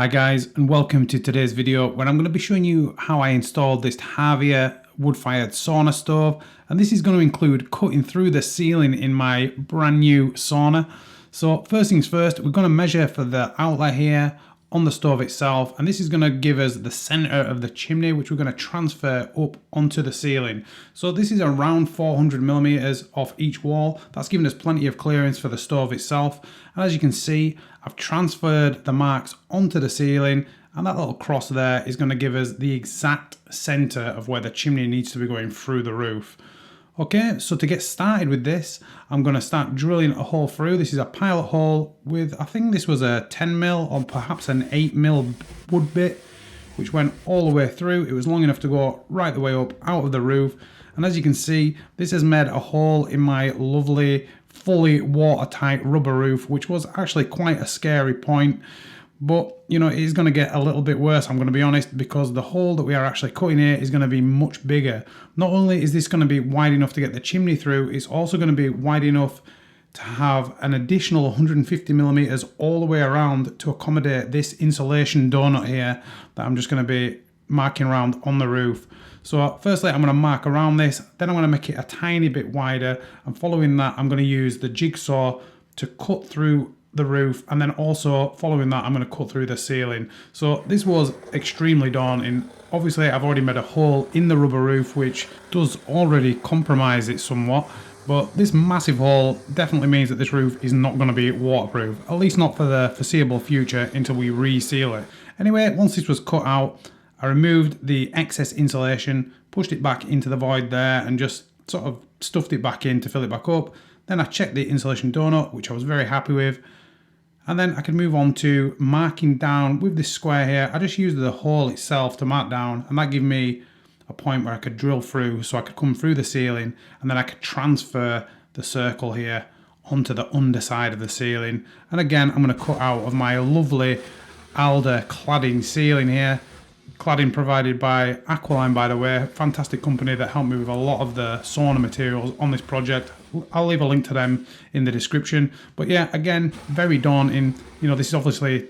Hi guys, and welcome to today's video where I'm going to be showing you how I installed this Harvier wood-fired sauna stove, and this is going to include cutting through the ceiling in my brand new sauna. So first things first, we're going to measure for the outlet here on the stove itself, and this is going to give us the center of the chimney, which we're going to transfer up onto the ceiling. So this is around 400 millimeters off each wall. That's giving us plenty of clearance for the stove itself, and as you can see, I've transferred the marks onto the ceiling, and that little cross there is going to give us the exact center of where the chimney needs to be going through the roof. Okay, so to get started with this, I'm going to start drilling a hole through. This is a pilot hole with, I think this was a 10 mil or perhaps an 8 mil wood bit, which went all the way through. It was long enough to go right the way up out of the roof. And as you can see, this has made a hole in my lovely, fully watertight rubber roof, which was actually quite a scary point. But, you know, it is going to get a little bit worse, I'm going to be honest, because the hole that we are actually cutting here is going to be much bigger. Not only is this going to be wide enough to get the chimney through, it's also going to be wide enough to have an additional 150 millimeters all the way around to accommodate this insulation donut here that I'm just going to be marking around on the roof. So firstly, I'm going to mark around this, then I'm going to make it a tiny bit wider, and following that, I'm going to use the jigsaw to cut through the roof, and then also following that I'm going to cut through the ceiling. So this was extremely daunting. Obviously I've already made a hole in the rubber roof, which does already compromise it somewhat, but this massive hole definitely means that this roof is not going to be waterproof, at least not for the foreseeable future until we reseal it. Anyway, once this was cut out, I removed the excess insulation, pushed it back into the void there, and just sort of stuffed it back in to fill it back up. Then I checked the insulation donut, which I was very happy with. And then I can move on to marking down with this square here. I just used the hole itself to mark down, and that gave me a point where I could drill through, so I could come through the ceiling, and then I could transfer the circle here onto the underside of the ceiling. And again, I'm going to cut out of my lovely alder cladding ceiling here. Cladding provided by Aqualine, by the way, fantastic company that helped me with a lot of the sauna materials on this project. I'll leave a link to them in the description. But yeah, again, very daunting. You know, this is obviously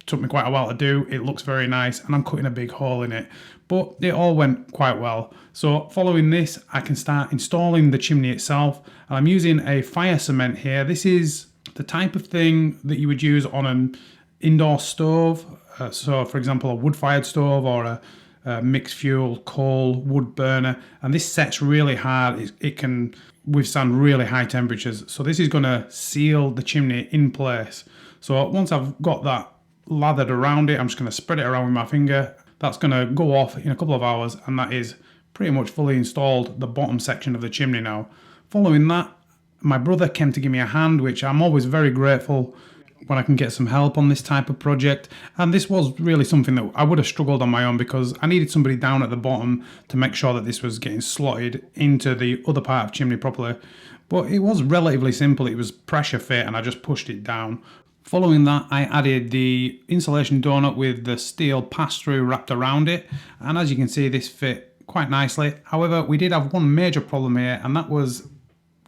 took me quite a while to do. It looks very nice, and I'm cutting a big hole in it. But it all went quite well. So following this, I can start installing the chimney itself. And I'm using a fire cement here. This is the type of thing that you would use on an indoor stove. So for example, a wood-fired stove or a mixed fuel coal wood burner, and this sets really hard. It can withstand really high temperatures, so this is going to seal the chimney in place. So once I've got that lathered around it, I'm just going to spread it around with my finger. That's going to go off in a couple of hours, and that is pretty much fully installed the bottom section of the chimney now. Following that, my brother came to give me a hand, which I'm always very grateful when I can get some help on this type of project. And this was really something that I would have struggled on my own, because I needed somebody down at the bottom to make sure that this was getting slotted into the other part of chimney properly. But it was relatively simple. It was pressure fit, and I just pushed it down. Following that, I added the insulation donut with the steel pass-through wrapped around it, and as you can see, this fit quite nicely. However, we did have one major problem here, and that was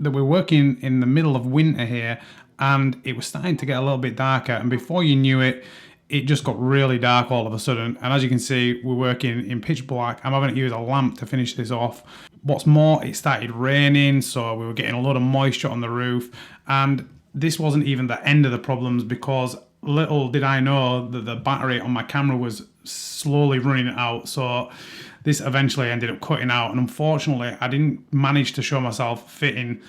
that we're working in the middle of winter here, and it was starting to get a little bit darker, and before you knew it, it just got really dark all of a sudden. And as you can see, we're working in pitch black. I'm having to use a lamp to finish this off. What's more, it started raining, so we were getting a lot of moisture on the roof, and this wasn't even the end of the problems, because little did I know that the battery on my camera was slowly running out. So this eventually ended up cutting out, and unfortunately I didn't manage to show myself fitting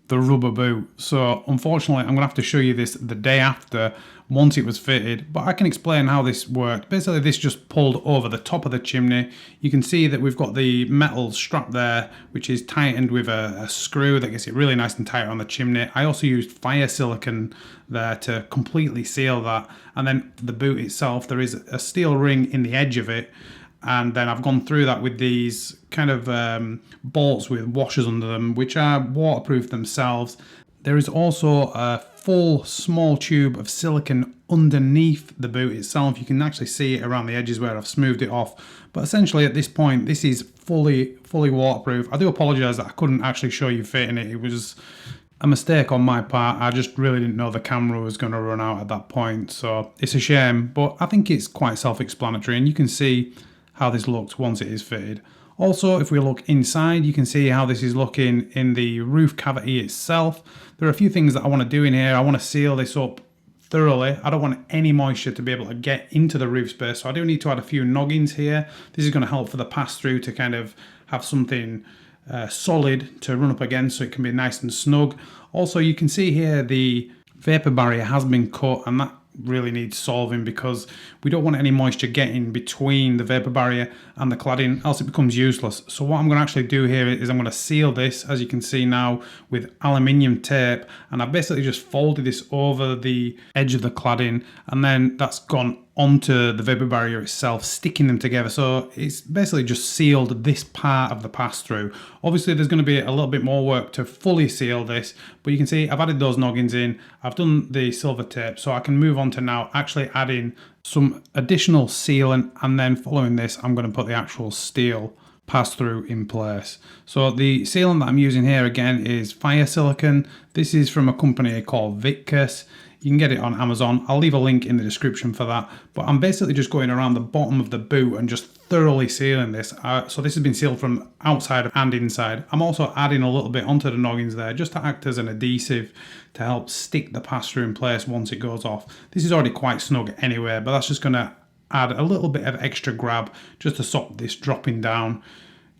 the rubber boot. So unfortunately I'm gonna have to show you this the day after, once it was fitted, but I can explain how this worked. Basically, this just pulled over the top of the chimney. You can see that we've got the metal strap there, which is tightened with a screw that gets it really nice and tight on the chimney. I also used fire silicone there to completely seal that. And then the boot itself, there is a steel ring in the edge of it, and then I've gone through that with these kind of bolts with washers under them, which are waterproof themselves. There is also a full small tube of silicone underneath the boot itself. You can actually see it around the edges where I've smoothed it off. But essentially at this point, this is fully waterproof. I do apologize that I couldn't actually show you fitting it. It was A mistake on my part. I just really didn't know the camera was going to run out at that point, so it's a shame, but I think it's quite self-explanatory, and you can see how this looks once it is fitted. Also, if we look inside, you can see how this is looking in the roof cavity itself. There are a few things that I want to do in here. I want to seal this up thoroughly. I don't want any moisture to be able to get into the roof space, so I do need to add a few noggins here. This is going to help for the pass-through to kind of have something solid to run up against, so it can be nice and snug. Also, you can see here the vapor barrier has been cut, and that really needs solving because we don't want any moisture getting between the vapor barrier and the cladding, else it becomes useless. So what I'm going to actually do here is I'm going to seal this, as you can see now, with aluminium tape, and I basically just folded this over the edge of the cladding, and then that's gone onto the vapor barrier itself, sticking them together. So it's basically just sealed this part of the pass-through. Obviously there's going to be a little bit more work to fully seal this, but you can see I've added those noggins in, I've done the silver tape, so I can move on to now actually adding some additional sealant, and then following this I'm going to put the actual steel pass-through in place. So the sealant that I'm using here again is fire silicon. This is from a company called Vicus. You can get it on Amazon. I'll leave a link in the description for that. But I'm basically just going around the bottom of the boot and just thoroughly sealing this. So this has been sealed from outside and inside. I'm also adding a little bit onto the noggins there just to act as an adhesive to help stick the pass-through in place once it goes off. This is already quite snug anyway, but that's just going to add a little bit of extra grab just to stop this dropping down,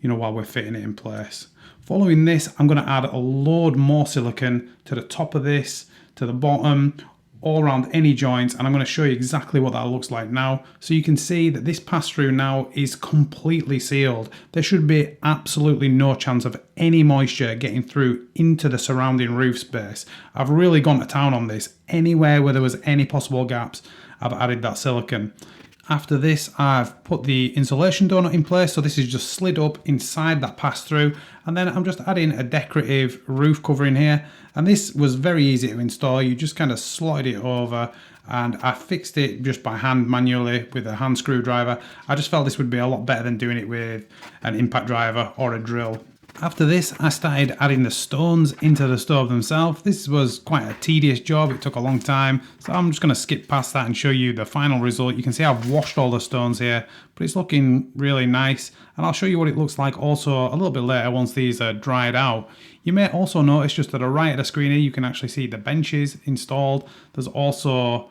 you know, while we're fitting it in place. Following this, I'm going to add a load more silicone to the top of this, to the bottom, all around any joints, and I'm going to show you exactly what that looks like now. So you can see that this pass-through now is completely sealed. There should be absolutely no chance of any moisture getting through into the surrounding roof space. I've really gone to town on this. Anywhere where there was any possible gaps, I've added that silicone. After this, I've put the insulation donut in place, so this is just slid up inside that pass-through, and then I'm just adding a decorative roof covering here, and this was very easy to install. You just kind of slotted it over, and I fixed it just by hand manually with a hand screwdriver. I just felt this would be a lot better than doing it with an impact driver or a drill. After this, I started adding the stones into the stove themselves. This was quite a tedious job, it took a long time, so I'm just going to skip past that and show you the final result. You can see I've washed all the stones here, but it's looking really nice, and I'll show you what it looks like also a little bit later once these are dried out. You may also notice just to the right of the screen here, you can actually see the benches installed. There's also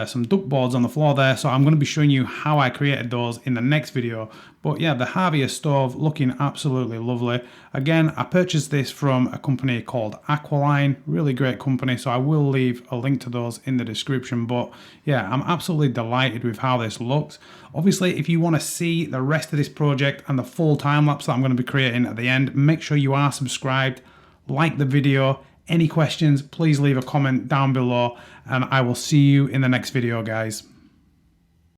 some duct boards on the floor there, so I'm going to be showing you how I created those in the next video. But yeah, the Harvier stove looking absolutely lovely. Again, I purchased this from a company called Aqualine, really great company, so I will leave a link to those in the description. But yeah, I'm absolutely delighted with how this looks. Obviously, if you want to see the rest of this project and the full time lapse that I'm going to be creating at the end, make sure you are subscribed, like the video. Any questions, please leave a comment down below, and I will see you in the next video, guys.